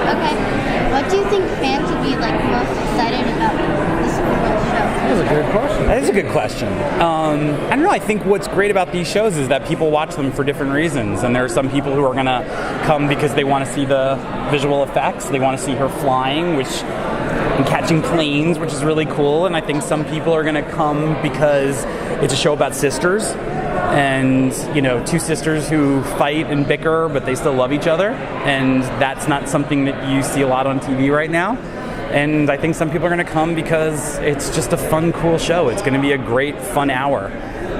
Okay. What do you think fans would be most excited about the Supergirl show? That's a good question. That is a good question. I don't know. I think what's great about these shows is that people watch them for different reasons, and there are some people who are going to come because they want to see the visual effects. They want to see her flying, and catching planes, which is really cool. And I think some people are going to come because it's a show about sisters, and two sisters who fight and bicker, but they still love each other. And that's not something that you see a lot on TV right now. And I think some people are going to come because it's just a fun, cool show. It's going to be a great, fun hour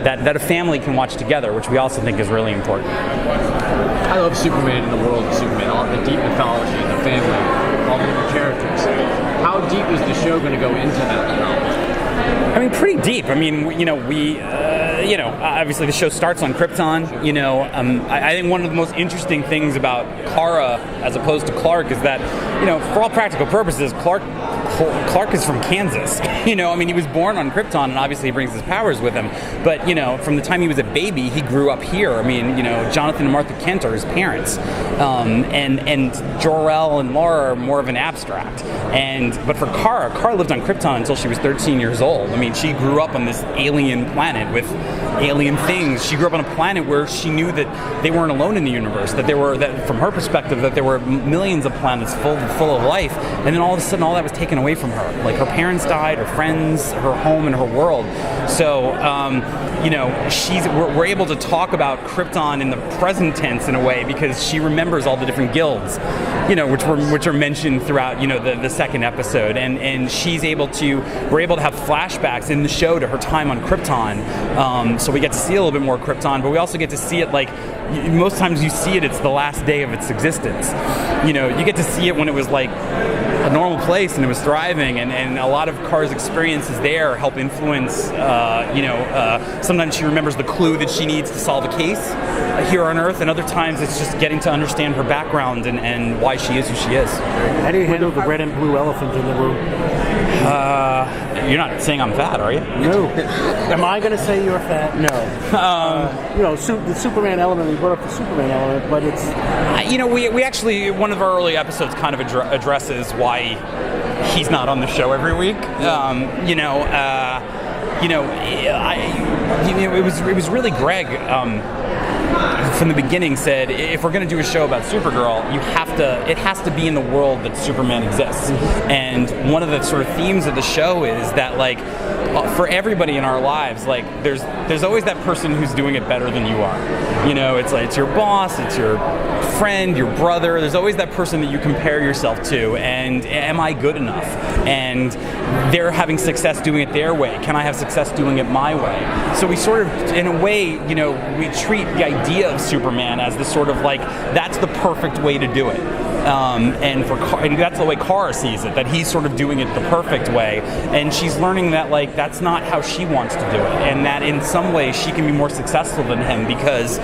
that a family can watch together, which we also think is really important. I love Superman and the world of Superman, all the deep mythology, the family, all the different characters. How deep is the show going to go into that mythology? I mean, pretty deep. I mean, obviously the show starts on Krypton. I think one of the most interesting things about Kara as opposed to Clark is that, for all practical purposes, Clark is from Kansas. He was born on Krypton, and obviously he brings his powers with him. But, from the time he was a baby, he grew up here. Jonathan and Martha Kent are his parents. And Jor-El and Laura are more of an abstract. But for Kara lived on Krypton until she was 13 years old. She grew up on this alien planet with alien things. She grew up on a planet where she knew that they weren't alone in the universe, that from her perspective, that there were millions of planets full of life, and then all of a sudden all that was taken away from her. Like her parents died, her friends, her home, and her world. So we're able to talk about Krypton in the present tense in a way because she remembers all the different guilds, which are mentioned throughout the second episode, and we're able to have flashbacks in the show to her time on Krypton. So we get to see a little bit more Krypton, but we also get to see it most times you see it's the last day of its existence. You get to see it when it was a normal place and it was thriving, and a lot of Kara's experiences there help influence, sometimes she remembers the clue that she needs to solve a case here on Earth, and other times it's just getting to understand her background and why she is who she is. How do you handle the red and blue elephant in the room? You're not saying I'm fat, are you? No. Am I going to say you're fat? No. The Superman element, we brought up the Superman element, but it's... we actually, one of our early episodes kind of addresses why he's not on the show every week. It was really Greg from the beginning said, if we're going to do a show about Supergirl, it has to be in the world that Superman exists. And one of the sort of themes of the show is that for everybody in our lives, there's always that person who's doing it better than you are. It's your boss, it's your friend, your brother. There's always that person that you compare yourself to, and am I good enough? And they're having success doing it their way. Can I have success doing it my way? So we sort of, in a way, we treat the idea of Superman as the sort of that's the perfect way to do it. And that's the way Kara sees it, that he's sort of doing it the perfect way, and she's learning that that's not how she wants to do it, and that in some ways she can be more successful than him because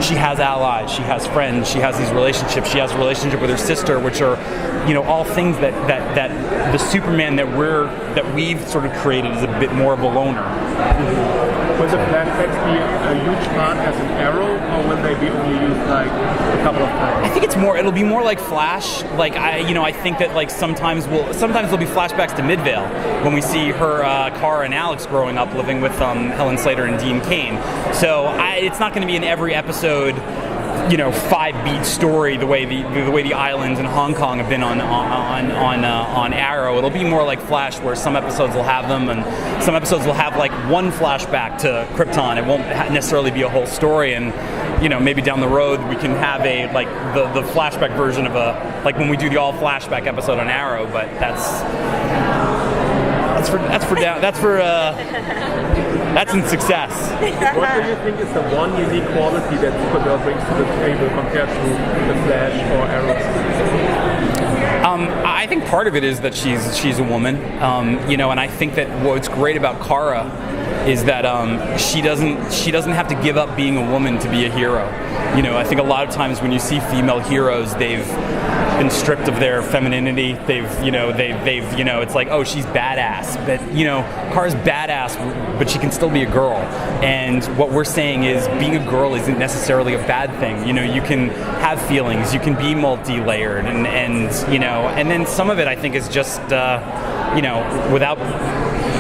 she has allies, she has friends, she has these relationships, she has a relationship with her sister, which are all things that the Superman that we've sort of created is a bit more of a loner. Will the flashbacks be a huge part as an arrow, or will they be only used a couple of times? I think it'll be more like Flash. I think that sometimes there'll be flashbacks to Midvale when we see her, Kara and Alex growing up living with Helen Slater and Dean Cain. So it's not going to be in every episode 5-beat story the way the islands in Hong Kong have been on Arrow. It'll be more like Flash, where some episodes will have them, and some episodes will have one flashback to Krypton. It won't necessarily be a whole story, and maybe down the road we can have the flashback version of when we do the all flashback episode on Arrow. But that's in success. What do you think is the one unique quality that Supergirl brings to the table compared to the Flash or Arrow? I think part of it is that she's a woman, and I think that what's great about Kara is that she doesn't have to give up being a woman to be a hero. You know, I think a lot of times when you see female heroes, they've been stripped of their femininity. They've it's like, oh, she's badass, but Kara's badass, but she can still be a girl. And what we're saying is, being a girl isn't necessarily a bad thing. You know, you can have feelings, you can be multi-layered, and then some of it I think is just without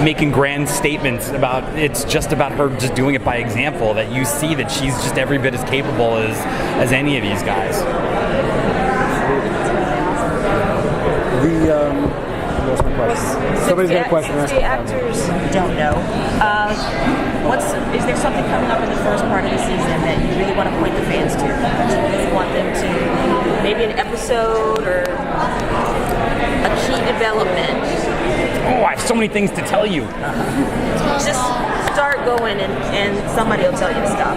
making grand statements about, it's just about her just doing it by example, that you see that she's just every bit as capable as any of these guys. What's my question? Somebody's got a question. Since the actors don't know, is there something coming up in the first part of the season that you really want to point the fans to? That you really want them to, maybe an episode or a key development? Oh, I have so many things to tell you. Just start going and somebody will tell you to stop.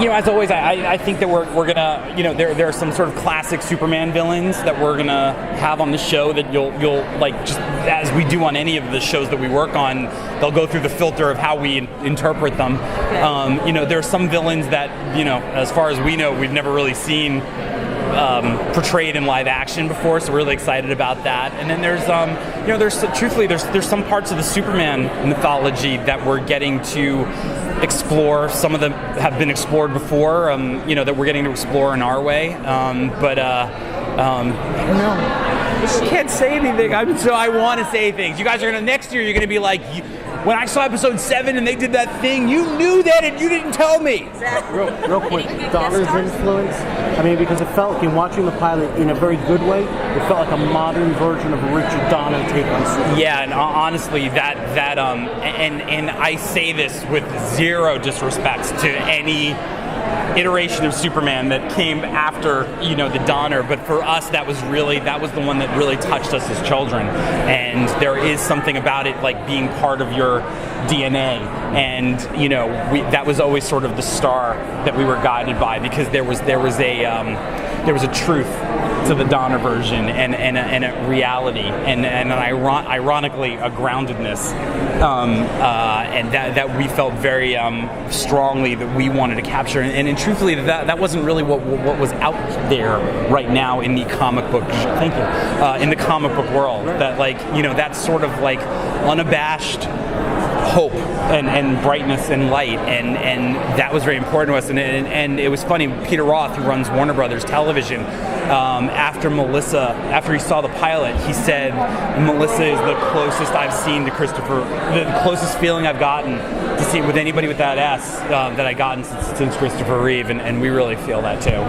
As always, I think that we're gonna, there are some sort of classic Superman villains that we're gonna have on the show that you'll like, just as we do on any of the shows that we work on, they'll go through the filter of how we interpret them. Okay. There are some villains that, as far as we know, we've never really seen portrayed in live action before, so we're really excited about that. And then there's there's some parts of the Superman mythology that we're getting to explore. Some of them have been explored before, that we're getting to explore in our way. I don't know. I can't say anything. I want to say things. You guys are next year. You're gonna be like, when I saw episode 7 and they did that thing, you knew that and you didn't tell me. Exactly. Real quick, Donna's influence. I mean, because it felt like, in watching the pilot in a very good way, it felt like a modern version of a Richard Donner take on Superman. Yeah, and honestly, and I say this with zero disrespect to any iteration of Superman that came after, the Donner, but for us, that was the one that really touched us as children. And there is something about it, like being part of your DNA, and that was always sort of the star that we were guided by, because there was a truth to the Donner version, and a reality, and ironically a groundedness, and that we felt very strongly that we wanted to capture, and truthfully that wasn't really what was out there right now in the comic book. Thank you. In the comic book world, that that sort of like unabashed hope and brightness and light, and that was very important to us. And it was funny, Peter Roth, who runs Warner Brothers Television, after he saw the pilot, he said, Melissa is the closest I've seen to Christopher, the closest feeling I've gotten to see with anybody with that S that I've gotten since Christopher Reeve, and we really feel that too.